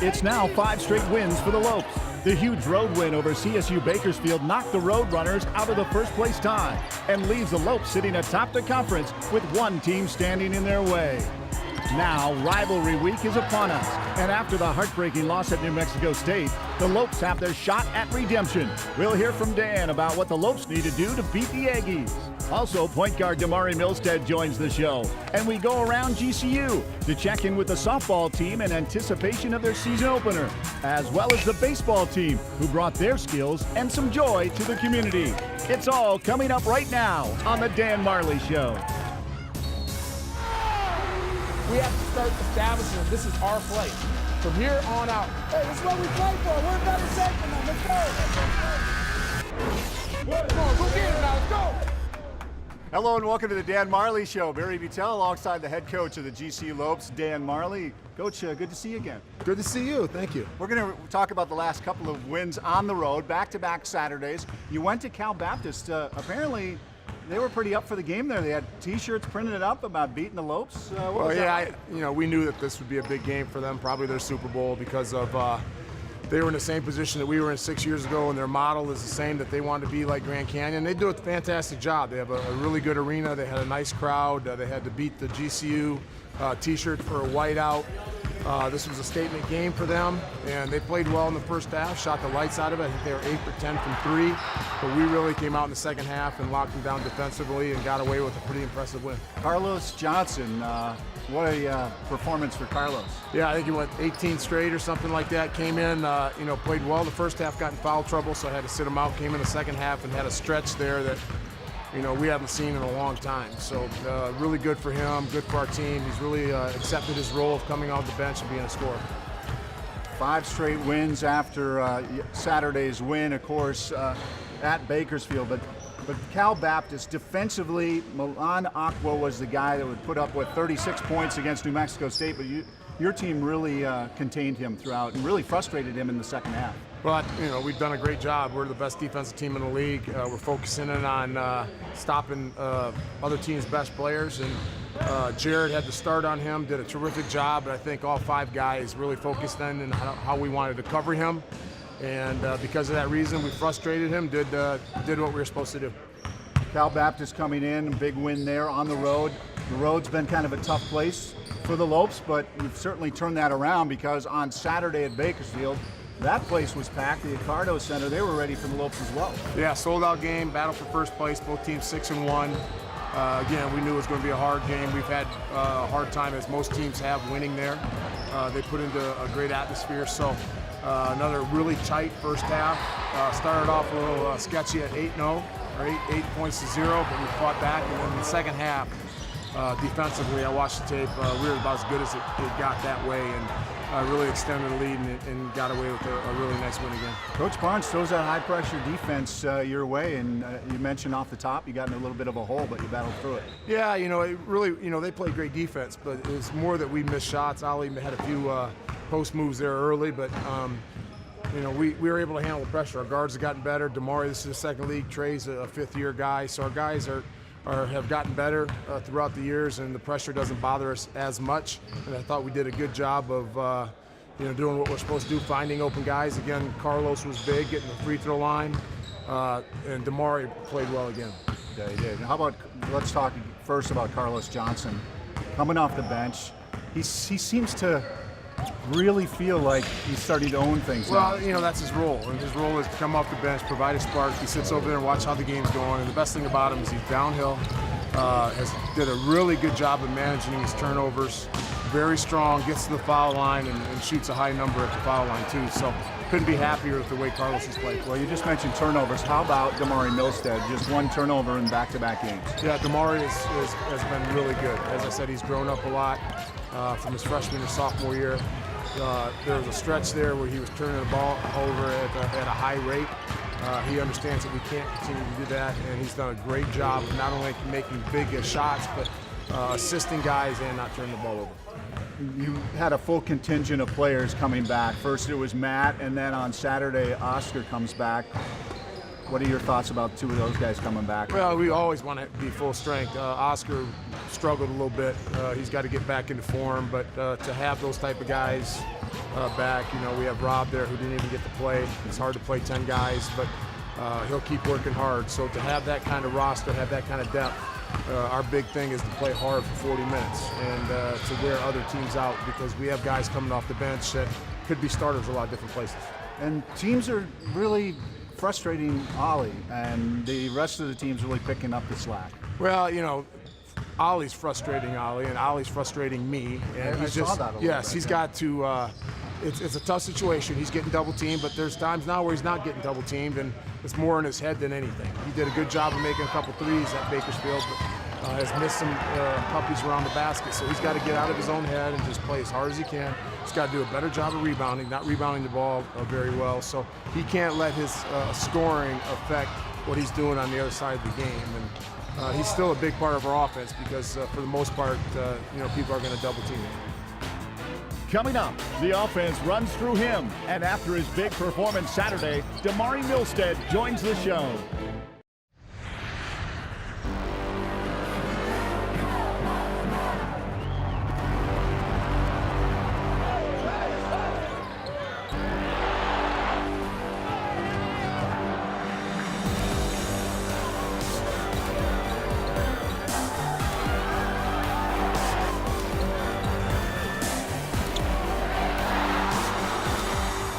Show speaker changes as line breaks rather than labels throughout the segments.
It's now 5 straight wins for the Lopes. The huge road win over CSU Bakersfield knocked the Roadrunners out of the first-place tie and leaves the Lopes sitting atop the conference with one team standing in their way. Now, rivalry week is upon us, and after the heartbreaking loss at New Mexico State, the Lopes have their shot at redemption. We'll hear from Dan about what the Lopes need to do to beat the Aggies. Also, point guard Damari Milstead joins the show, and we go around GCU to check in with the softball team in anticipation of their season opener, as well as the baseball team, who brought their skills and some joy to the community. It's all coming up right now on the Dan Majerle Show.
We have to start establishing this is our place. From here on out, hey, this is what we play for. We're better safe than them. Let's go. Come on, go get it now. Let's go.
Hello and welcome to the Dan Majerle Show. Barry Vitale alongside the head coach of the GCU Lopes, Dan Majerle. Coach, good to see you again.
Good to see you. Thank you.
We're going to talk about the last couple of wins on the road, back-to-back Saturdays. You went to Cal Baptist. Apparently, they were pretty up for the game there. They had T-shirts printed up about beating the Lopes.
We knew that this would be a big game for them, probably their Super Bowl, because of they were in the same position that we were in 6 years ago, and their model is the same, that they wanted to be like Grand Canyon. They do a fantastic job. They have a really good arena. They had a nice crowd. They had to beat the GCU T-shirt for a whiteout. This was a statement game for them, and they played well in the first half, shot the lights out of it. I think they were 8 for 10 from 3, but we really came out in the second half and locked them down defensively and got away with a pretty impressive win.
Carlos Johnson, what a performance for Carlos.
Yeah, I think he went 18 straight or something like that. Came in, played well. The first half got in foul trouble, so I had to sit him out. Came in the second half and had a stretch there that we haven't seen in a long time. So really good for him, good for our team. He's really accepted his role of coming off the bench and being a scorer.
5 straight wins after Saturday's win, of course, at Bakersfield. But Cal Baptist, defensively, Milan Aqua was the guy that would put up, 36 points against New Mexico State. But your team really contained him throughout and really frustrated him in the second half.
But, we've done a great job. We're the best defensive team in the league. We're focusing in on stopping other teams' best players. And Jared had the start on him, did a terrific job. But I think all 5 guys really focused in on how we wanted to cover him. And because of that reason, we frustrated him, did what we were supposed to do.
Cal Baptist coming in, big win there on the road. The road's been kind of a tough place for the Lopes, but you've certainly turned that around, because on Saturday at Bakersfield, that place was packed. The Ricardo Center, they were ready for the Lopes as well.
Yeah, sold-out game, battle for first place, both teams 6-1. Again, we knew it was going to be a hard game. We've had a hard time, as most teams have, winning there. They put into a great atmosphere, so another really tight first half. Started off a little sketchy at 8-0, or 8 points to 0, but we fought back. And then in the second half, defensively, I watched the tape. We were about as good as it got that way, and really extended the lead and got away with a really nice win again.
Coach Barnes throws that high-pressure defense your way, and you mentioned off the top you got in a little bit of a hole, but you battled through it.
Yeah, it really, they played great defense, but it was more that we missed shots. Ali had a few post moves there early, but we were able to handle the pressure. Our guards have gotten better. Damari, this is the second league. Trey's a 5th-year guy, so our guys have gotten better throughout the years, and the pressure doesn't bother us as much. And I thought we did a good job of doing what we're supposed to do, finding open guys. Again, Carlos was big, getting the free throw line, and Damari played well again.
Yeah, he did. How about, let's talk first about Carlos Johnson. Coming off the bench, he seems to really feel like he's starting to own things.
Well, that's his role, and his role is to come off the bench, provide a spark. He sits over there and watch how the game's going, and the best thing about him is he's downhill, did a really good job of managing his turnovers, very strong, gets to the foul line, and shoots a high number at the foul line too. So couldn't be happier with the way Carlos has played.
Well, you just mentioned turnovers. How about Damari Milstead? Just 1 turnover in back-to-back games.
Yeah, Damari has been really good. As I said, he's grown up a lot from his freshman to sophomore year. There was a stretch there where he was turning the ball over at a high rate. He understands that we can't continue to do that, and he's done a great job of not only making big shots, but assisting guys and not turning the ball over.
You had a full contingent of players coming back. First it was Matt, and then on Saturday, Oscar comes back. What are your thoughts about 2 of those guys coming back?
Well, we always want to be full strength. Oscar struggled a little bit. He's got to get back into form, but to have those type of guys back. You know, we have Rob there who didn't even get to play. It's hard to play 10 guys, but he'll keep working hard. So to have that kind of roster, have that kind of depth, our big thing is to play hard for 40 minutes and to wear other teams out, because we have guys coming off the bench that could be starters a lot of different places.
And teams are really frustrating Ollie, and the rest of the team's really picking up the slack.
Well, you know, Ollie's frustrating Ollie, and Ollie's frustrating me. And
I saw that a little
yes,
bit,
he's
yeah.
got to. It's a tough situation. He's getting double teamed, but there's times now where he's not getting double teamed, and it's more in his head than anything. He did a good job of making a couple threes at Bakersfield, but has missed some puppies around the basket. So he's got to get out of his own head and just play as hard as he can. He's got to do a better job of rebounding, not rebounding the ball very well. So he can't let his scoring affect what he's doing on the other side of the game. And he's still a big part of our offense because for the most part, you know, people are going to double team him.
Coming up, the offense runs through him, and after his big performance Saturday, Damari Milstead joins the show.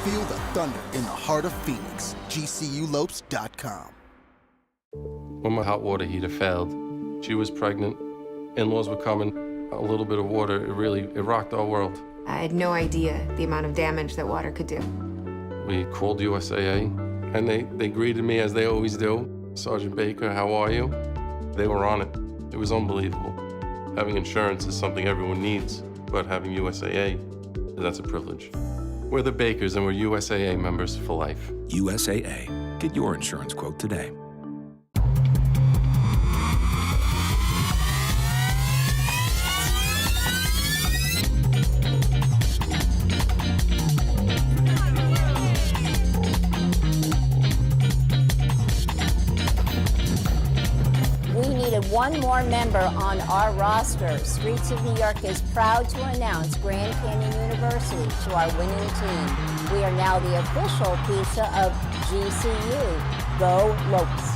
Feel the thunder in the heart of Phoenix. GCULopes.com.
When my hot water heater failed, she was pregnant, in-laws were coming, a little bit of water, it rocked our world.
I had no idea the amount of damage that water could do.
We called USAA, and they greeted me as they always do. Sergeant Baker, how are you? They were on it. It was unbelievable. Having insurance is something everyone needs, but having USAA, that's a privilege. We're the Bakers, and we're USAA members for life.
USAA. Get your insurance quote today.
We needed one more member on our roster. Streets of New York is proud to announce Grand Canyon University to our winning team. We are now the official pizza of GCU. Go Lopes.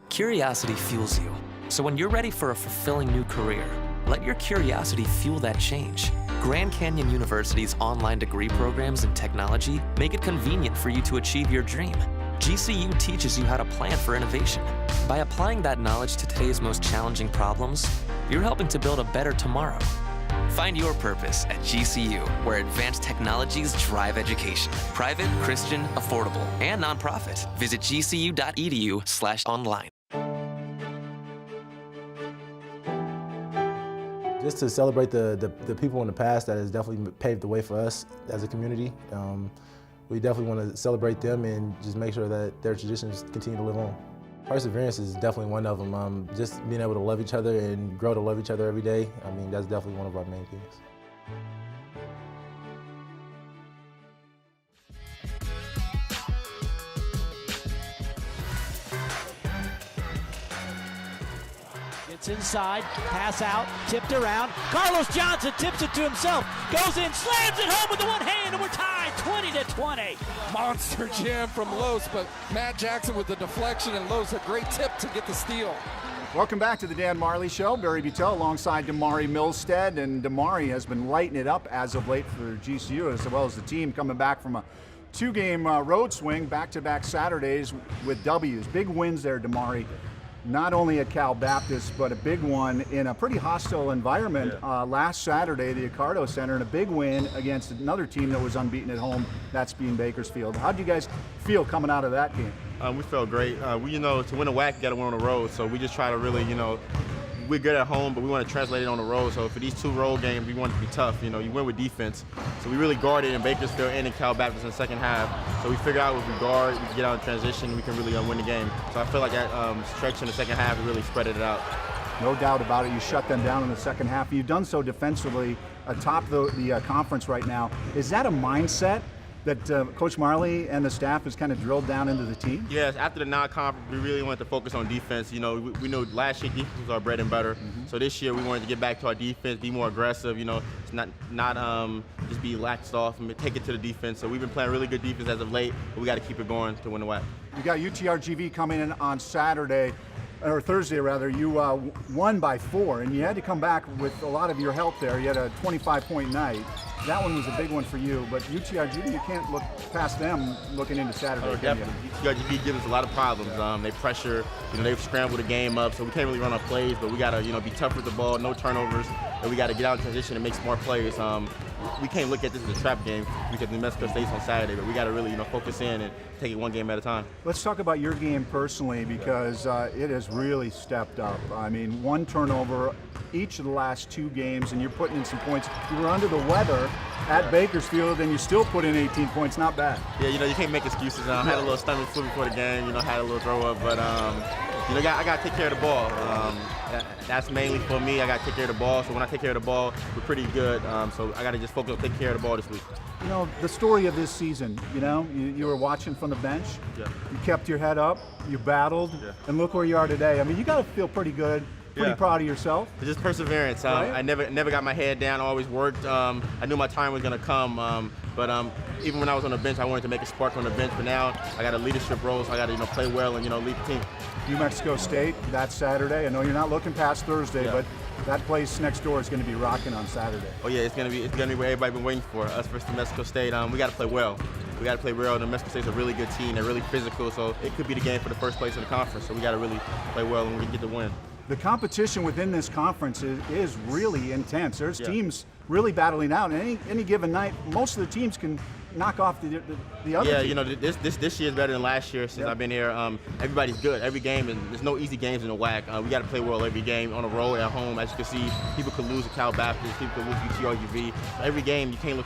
Curiosity fuels you. So when you're ready for a fulfilling new career, let your curiosity fuel that change. Grand Canyon University's online degree programs in technology make it convenient for you to achieve your dream. GCU teaches you how to plan for innovation. By applying that knowledge to today's most challenging problems, you're helping to build a better tomorrow. Find your purpose at GCU, where advanced technologies drive education. Private, Christian, affordable, and nonprofit. Visit gcu.edu/online.
Just to celebrate the people in the past that has definitely paved the way for us as a community. We definitely want to celebrate them and just make sure that their traditions continue to live on. Perseverance is definitely one of them. Just being able to love each other and grow to love each other every day. I mean, that's definitely one of our main things.
It's inside, pass out, tipped around. Carlos Johnson tips it to himself, goes in, slams it home with the one hand, and we're tied 20-20.
Monster jam from Los, but Matt Jackson with the deflection, and Los a great tip to get the steal.
Welcome back to the Dan Majerle Show. Barry Butel alongside Damari Milstead, and Damari has been lighting it up as of late for GCU, as well as the team coming back from a two-game road swing, back-to-back Saturdays with W's. Big wins there, Damari. Not only at Cal Baptist, but a big one in a pretty hostile environment last Saturday, the Accardo Center, and a big win against another team that was unbeaten at home, that's being Bakersfield. How do you guys feel coming out of that game?
We felt great. You know, to win a WAC, you got to win on the road, so we just try to really, you know, we're good at home, but we want to translate it on the road. So for these two road games, we want it to be tough. You know, you win with defense. So we really guarded in Bakersfield and in Cal Baptist in the second half. So we figured out if we guard, we can get out in transition, we can really win the game. So I feel like that stretch in the second half, we really spread it out.
No doubt about it. You shut them down in the second half. You've done so defensively atop the conference right now. Is that a mindset that Coach Marley and the staff has kind of drilled down into the team?
Yes, after the non-conference, we really wanted to focus on defense. You know, we know last year defense was our bread and butter. So this year we wanted to get back to our defense, be more aggressive. You know, it's not just be laxed off and take it to the defense. So we've been playing really good defense as of late, but we got to keep it going to win the WAC.
You got UTRGV coming in on Saturday, or Thursday rather. You won by 4, and you had to come back with a lot of your help there. You had a 25-point night. That one was a big one for you, but UTRGV, you can't look past them looking into Saturday.
Oh, definitely. UTRGV gives us a lot of problems. They pressure, they've scrambled the game up, so we can't really run our plays, but we got to, be tough with the ball, no turnovers, and we got to get out in transition and make smart plays. We can't look at this as a trap game because New Mexico State's on Saturday, but we got to really, focus in and take it one game at a time.
Let's talk about your game personally, because it has really stepped up. I mean, 1 turnover each of the last 2 games, and you're putting in some points. You were under the weather at Bakersfield, and you still put in 18 points. Not bad.
Yeah, you can't make excuses. I had a little stomach flu before the game, had a little throw up, but I got to take care of the ball. That's mainly for me. I got to take care of the ball. So when I take care of the ball, we're pretty good. So I got to just focus on taking care of the ball this week.
The story of this season, you were watching from the bench. Yeah. You kept your head up, you battled, and look where you are today. I mean, you got to feel pretty good, pretty proud of yourself.
It's just perseverance.
Right?
I never got my head down, always worked. I knew my time was going to come, but even when I was on the bench, I wanted to make a spark on the bench. But now I got a leadership role, so I got to play well and lead the team.
New Mexico State, that's Saturday. I know you're not looking past Thursday, but that place next door is going to be rocking on Saturday.
Oh yeah, it's going to be what everybody's been waiting for. Us versus New Mexico State. We got to play well. We got to play well. New Mexico State's a really good team. They're really physical, so it could be the game for the first place in the conference. So we got to really play well and we get the win.
The competition within this conference is really intense. There's teams really battling out, and any given night, most of the teams can knock off the other team.
This year is better than last year since I've been here. Everybody's good. Every game, and there's no easy games in the WAC. We got to play well every game on the road, at home. As you can see, people could lose to Cal Baptist, people could lose UTRGV. So every game, you take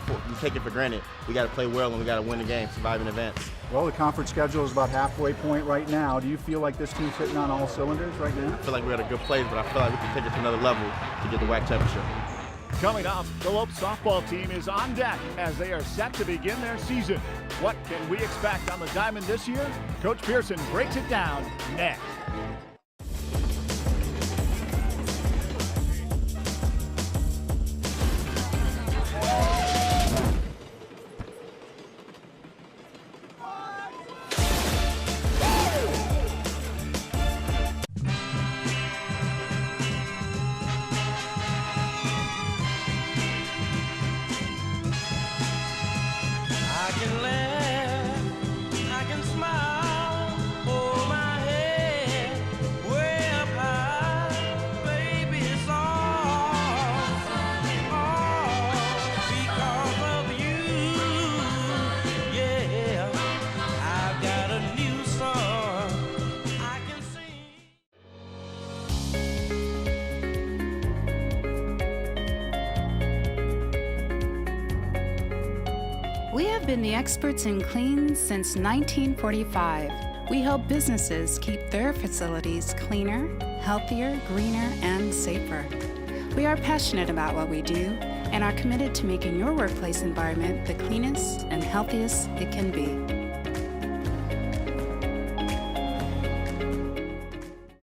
it for granted. We got to play well, and we got to win the game, survive in advance.
Well, the conference schedule is about halfway point right now. Do you feel like this team's hitting on all cylinders right now?
I feel like we're at a good place, but I feel like we can take it to another level to get the WAC championship.
Coming up, the Lopes softball team is on deck as they are set to begin their season. What can we expect on the diamond this year? Coach Pearson breaks it down next.
We have been the experts in clean since 1945. We help businesses keep their facilities cleaner, healthier, greener, and safer. We are passionate about what we do and are committed to making your workplace environment the cleanest and healthiest it can be.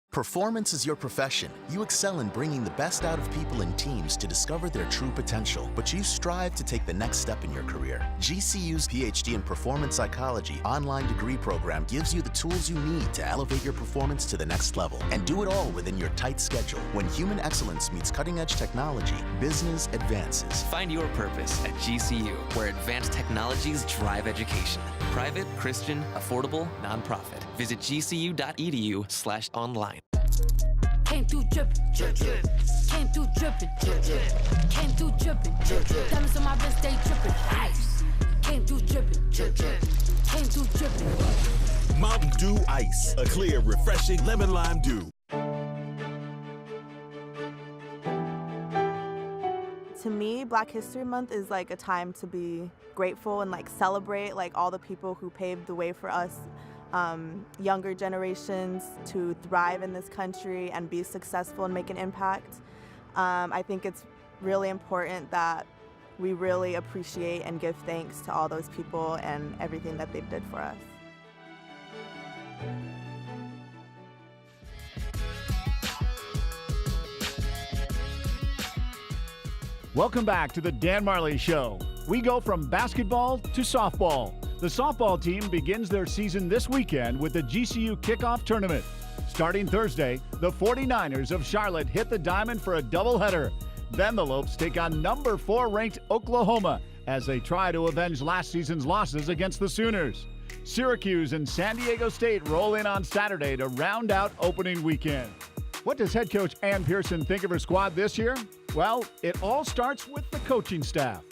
Performance is your profession. You excel in bringing the best out of people and teams to discover their true potential, but you strive to take the next step in your career. GCU's PhD in Performance Psychology online degree program gives you the tools you need to elevate your performance to the next level and do it all within your tight schedule. When human excellence meets cutting-edge technology, business advances.
Find your purpose at GCU, where advanced technologies drive education. Private, Christian, affordable, nonprofit. Visit gcu.edu/online.
Came through drippin', drip, drip. Came through drippin', drip, drip. Came through drippin', drip, drip. Diamonds on my wrist, they drippin'. Ice. Came through drippin', drip, drip. Came through drippin'.
Mountain Dew Ice, a clear, refreshing lemon lime dew.
To me, Black History Month is like a time to be grateful and like celebrate like all the people who paved the way for us. Younger generations to thrive in this country and be successful and make an impact. I think it's really important that we really appreciate and give thanks to all those people and everything that they did for us.
Welcome back to the Dan Majerle Show. We go from basketball to softball. The softball team begins their season this weekend with the GCU Kickoff Tournament. Starting Thursday, the 49ers of Charlotte hit the diamond for a doubleheader. Then the Lopes take on number 4 ranked Oklahoma as they try to avenge last season's losses against the Sooners. Syracuse and San Diego State roll in on Saturday to round out opening weekend. What does head coach Ann Pearson think of her squad this year? Well, it all starts with the coaching staff.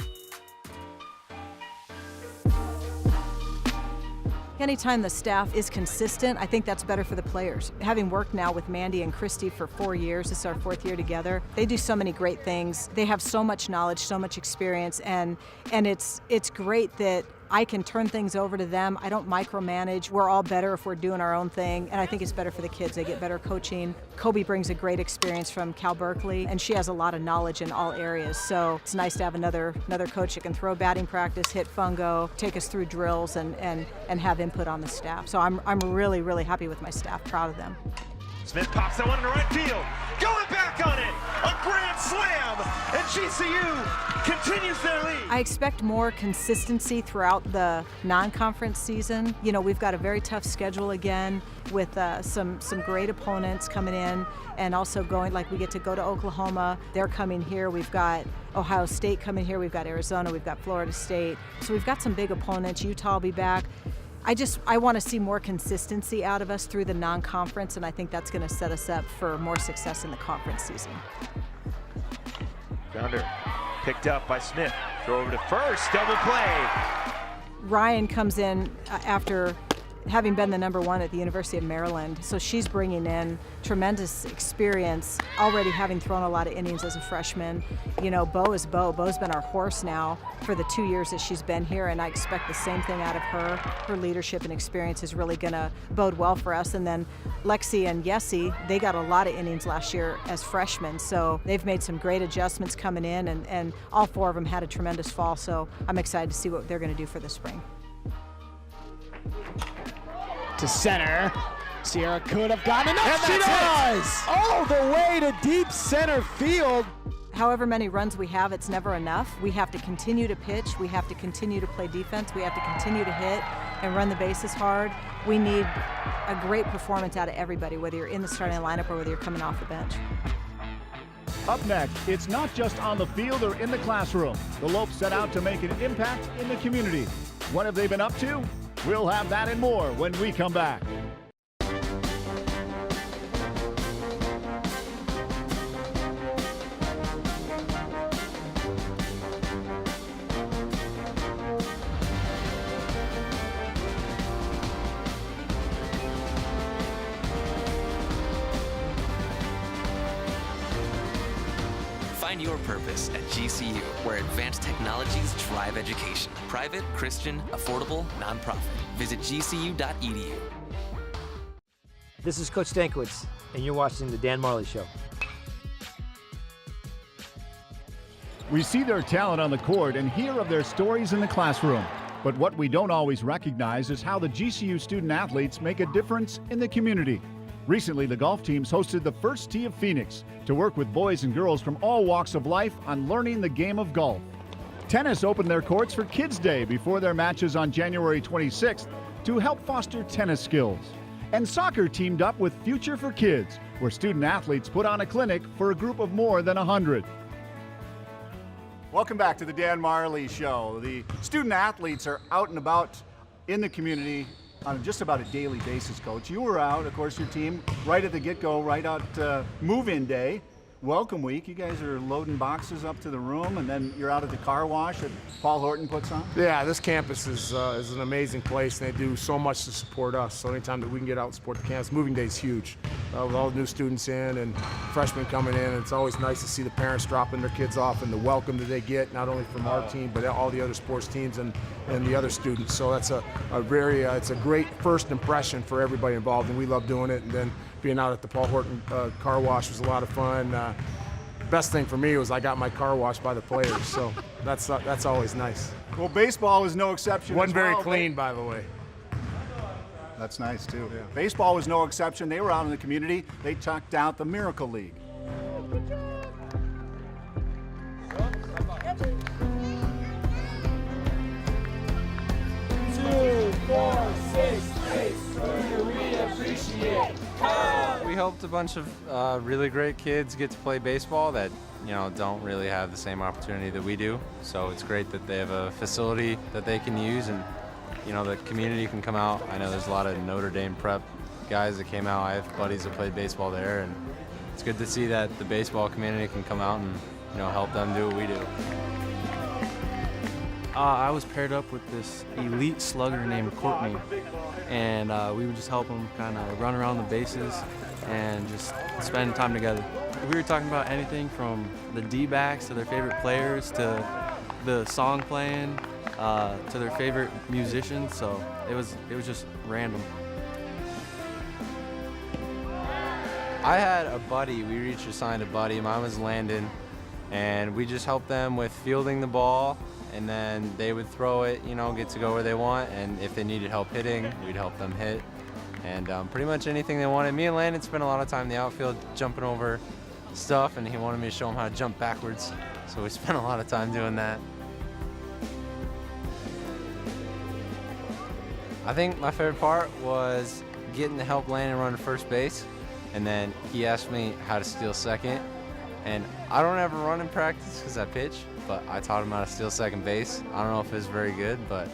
Anytime the staff is consistent, I think that's better for the players. Having worked now with Mandy and Christy for 4 years, this is our 4th year together, they do so many great things. They have so much knowledge, so much experience, and it's great that I can turn things over to them. I don't micromanage. We're all better if we're doing our own thing, and I think it's better for the kids. They get better coaching. Kobe brings a great experience from Cal Berkeley, and she has a lot of knowledge in all areas. So it's nice to have another coach that can throw batting practice, hit fungo, take us through drills, and have input on the staff. So I'm really, really happy with my staff, proud of them.
Smith pops that one into right field. Going back on it. A grand slam. And GCU continues their lead.
I expect more consistency throughout the non-conference season. You know, we've got a very tough schedule again with some great opponents coming in, and also going, like, we get to go to Oklahoma. They're coming here. We've got Ohio State coming here. We've got Arizona. We've got Florida State. So we've got some big opponents. Utah will be back. I want to see more consistency out of us through the non-conference, and I think that's going to set us up for more success in the conference season.
Grounder picked up by Smith. Throw over to first, double play.
Ryan comes in after having been the #1 at the University of Maryland, so she's bringing in tremendous experience, already having thrown a lot of innings as a freshman. You know, Bo is Bo. Bo's been our horse now for the 2 years that she's been here, and I expect the same thing out of her. Her leadership and experience is really going to bode well for us. And then Lexi and Yessie, they got a lot of innings last year as freshmen, so they've made some great adjustments coming in, and all 4 of them had a tremendous fall, so I'm excited to see what they're going to do for the spring.
To center. Sierra could have gotten enough. She does! All the way to deep center field.
However many runs we have, it's never enough. We have to continue to pitch. We have to continue to play defense. We have to continue to hit and run the bases hard. We need a great performance out of everybody, whether you're in the starting lineup or whether you're coming off the bench.
Up next, it's not just on the field or in the classroom. The Lopes set out to make an impact in the community. What have they been up to? We'll have that and more when we come back.
Find your purpose at GCU, where advanced technologies drive education. Private, Christian, affordable, nonprofit. Visit gcu.edu.
This is Coach Stankiewicz, and you're watching the Dan Majerle Show.
We see their talent on the court and hear of their stories in the classroom. But what we don't always recognize is how the GCU student athletes make a difference in the community. Recently, the golf teams hosted the First Tee of Phoenix to work with boys and girls from all walks of life on learning the game of golf. Tennis opened their courts for Kids Day before their matches on January 26th to help foster tennis skills. And soccer teamed up with Future for Kids, where student athletes put on a clinic for a group of more than 100. Welcome back to the Dan Majerle Show. The student athletes are out and about in the community on just about a daily basis, Coach. You were out, of course, your team, right at the get-go, right out move-in day, welcome week. You guys are loading boxes up to the room, and then you're out at the car wash that Paul Horton puts on?
Yeah, this campus is an amazing place, and they do so much to support us. So anytime that we can get out and support the campus, moving day is huge. With all the new students in and freshmen coming in, it's always nice to see the parents dropping their kids off and the welcome that they get, not only from our team, but all the other sports teams and the other students. So that's it's a great first impression for everybody involved, and we love doing it. And then being out at the Paul Horton car wash was a lot of fun. best thing for me was I got my car washed by the players, so that's always nice.
Well, baseball was no exception.
Wasn't
as
very
well.
clean, by the way.
That's nice, too.
Yeah.
Baseball was no exception. They were out in the community. They tucked out the Miracle League.
We helped a bunch of really great kids get to play baseball that don't really have the same opportunity that we do. So it's great that they have a facility that they can use, and the community can come out. I know there's a lot of Notre Dame prep guys that came out. I have buddies that played baseball there, and it's good to see that the baseball community can come out and help them do what we do.
I was paired up with this elite slugger named Courtney, and we would just help him kind of run around the bases and just spend time together. We were talking about anything from the D-backs to their favorite players to the song playing to their favorite musicians, so it was just random.
I had a buddy, we each assigned a buddy. Mine was Landon, and we just helped them with fielding the ball, and then they would throw it, get to go where they want, and if they needed help hitting, we'd help them hit, and pretty much anything they wanted. Me and Landon spent a lot of time in the outfield jumping over stuff, and he wanted me to show him how to jump backwards, so we spent a lot of time doing that. I think my favorite part was getting to help Landon run to first base, and then he asked me how to steal second, and I don't ever run in practice because I pitch, but I taught him how to steal second base. I don't know if it's very good, but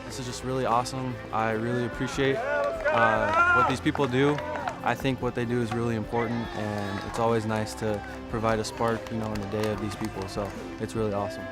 this is just really awesome. I really appreciate what these people do. I think what they do is really important, and it's always nice to provide a spark, in the day of these people, so it's really awesome.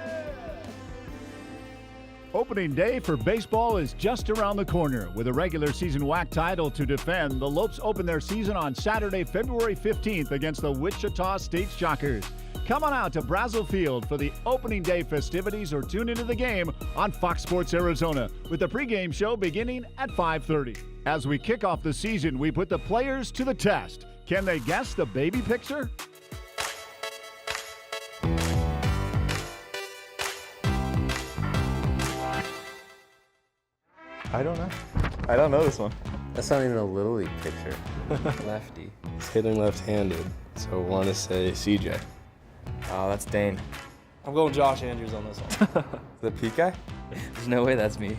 Opening day for baseball is just around the corner. With a regular season WAC title to defend, the Lopes open their season on Saturday, February 15th against the Wichita State Shockers. Come on out to Brazel Field for the opening day festivities or tune into the game on Fox Sports Arizona with the pregame show beginning at 5:30. As we kick off the season, we put the players to the test. Can they guess the baby picture?
I don't know. I don't know this one.
That's not even a Little League picture.
Lefty.
He's hitting left-handed, so I want to say CJ.
Oh, that's Dane. I'm going Josh Andrews on this one.
The Pete guy?
There's no way that's me.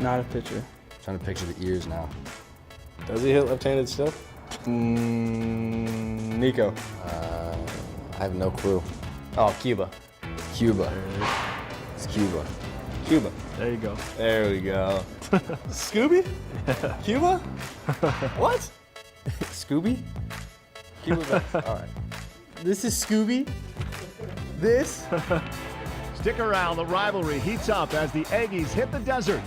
Not a pitcher.
Trying to picture the ears now. Does he hit left-handed still? Nico. I have no clue.
Oh, Cuba.
Cuba. It's Cuba. Cuba.
There you go.
There we go. Scooby? Cuba? What? Scooby? Cuba. All right. This is Scooby. This?
Stick around, the rivalry heats up as the Aggies hit the desert.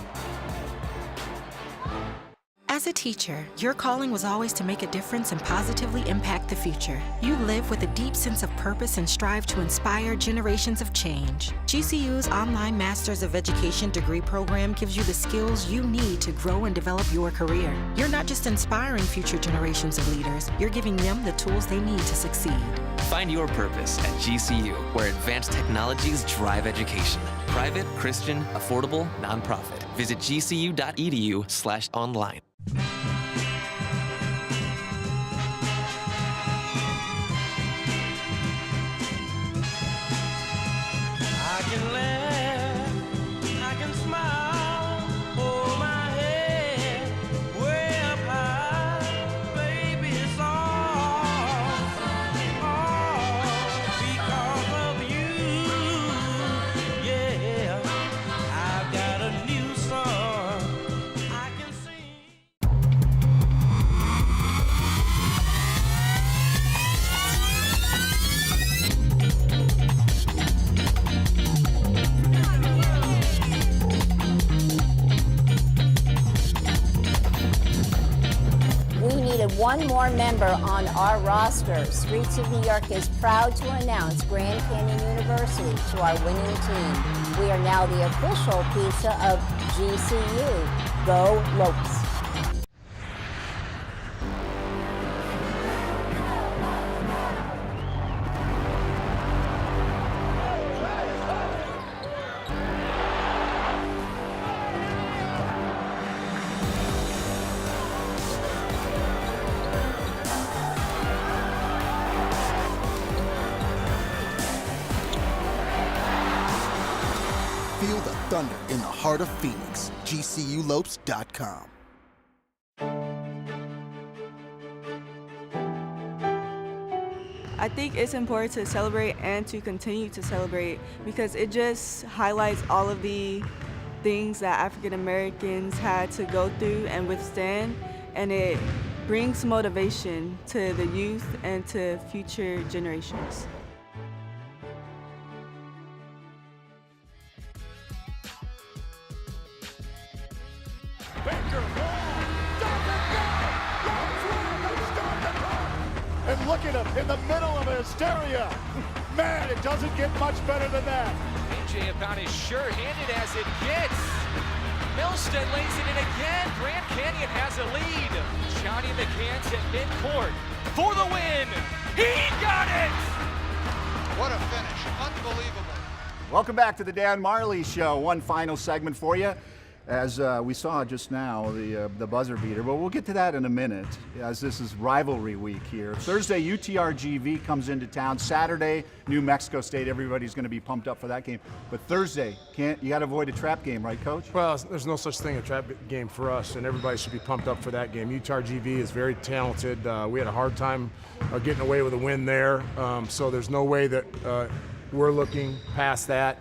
As a teacher, your calling was always to make a difference and positively impact the future. You live with a deep sense of purpose and strive to inspire generations of change. GCU's online Masters of Education degree program gives you the skills you need to grow and develop your career. You're not just inspiring future generations of leaders, you're giving them the tools they need to succeed.
Find your purpose at GCU, where advanced technologies drive education. Private, Christian, affordable, nonprofit. Visit gcu.edu/online.
I can laugh, I can smile, hold my head way up high, baby, it's all because of you, yeah, I've got a new song I can sing.
We needed one more member on our roster. Streets of New York is proud to announce Grand Canyon University to our winning team. We are now the official pizza of GCU. Go Lopes.
Thunder in the heart of Phoenix. GCULopes.com.
I think it's important to celebrate and to continue to celebrate because it just highlights all of the things that African Americans had to go through and withstand, and it brings motivation to the youth and to future generations.
And look at him in the middle of hysteria. Man, it doesn't get much better than that.
AJ about as sure-handed as it gets. Milstead lays it in again. Grand Canyon has a lead. Johnny McCants at midcourt for the win. He got it!
What a finish. Unbelievable.
Welcome back to the Dan Majerle Show. One final segment for you. As we saw just now, the buzzer beater, but we'll get to that in a minute, as this is rivalry week here. Thursday, UTRGV comes into town. Saturday, New Mexico State. Everybody's going to be pumped up for that game. But Thursday, you got to avoid a trap game, right, Coach?
Well, there's no such thing as a trap game for us, and everybody should be pumped up for that game. UTRGV is very talented. We had a hard time getting away with a win there, so there's no way that we're looking past that.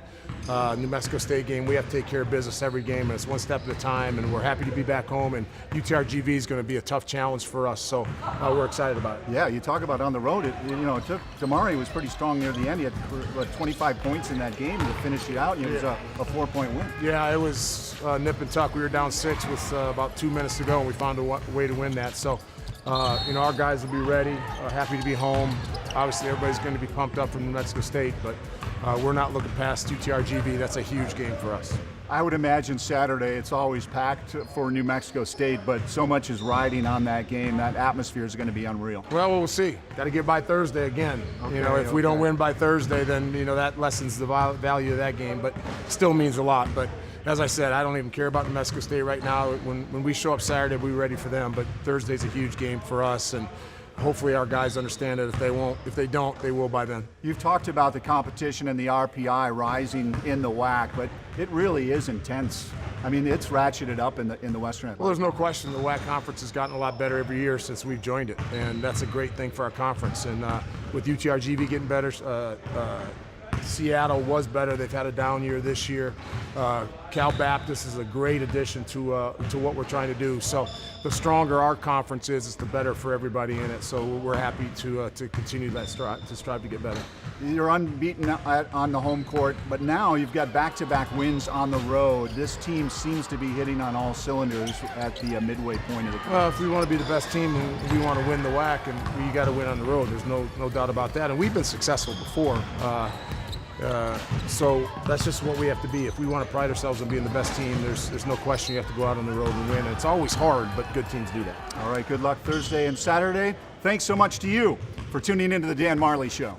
New Mexico State game, we have to take care of business every game, and it's one step at a time, and we're happy to be back home, and UTRGV is going to be a tough challenge for us, so we're excited about it.
Yeah, you talk about on the road, it took Damari was pretty strong near the end. He had 25 points in that game to finish it out, and it was a 4-point win.
Yeah, it was nip and tuck. We were down 6 with about 2 minutes to go, and we found a way to win that. So, our guys will be ready, happy to be home. Obviously, everybody's going to be pumped up from New Mexico State, but we're not looking past UTRGV. That's a huge game for us.
I would imagine Saturday it's always packed for New Mexico State, but so much is riding on that game. That atmosphere is going to be unreal.
Well, we'll see. Got to get by Thursday again.
Okay,
if we don't win by Thursday, then that lessens the value of that game, but still means a lot. But as I said, I don't even care about New Mexico State right now. When we show up Saturday, we're ready for them. But Thursday's a huge game for us, and hopefully our guys understand it. If they don't, they will by then.
You've talked about the competition and the RPI rising in the WAC, but it really is intense. I mean, it's ratcheted up in the Western Atlantic.
Well, there's no question the WAC conference has gotten a lot better every year since we've joined it, and that's a great thing for our conference. And with UTRGV getting better, Seattle was better. They've had a down year this year. Cal Baptist is a great addition to what we're trying to do. So the stronger our conference is, the better for everybody in it. So we're happy to continue that strive to get better.
You're unbeaten on the home court, but now you've got back-to-back wins on the road. This team seems to be hitting on all cylinders at the midway point of the game.
Well, if we want to be the best team, we want to win the WAC, and we got to win on the road. There's no doubt about that. And we've been successful before. So that's just what we have to be. If we want to pride ourselves on being the best team, there's no question you have to go out on the road and win. And it's always hard, but good teams do that.
All right, good luck Thursday and Saturday. Thanks so much to you for tuning into the Dan Majerle Show.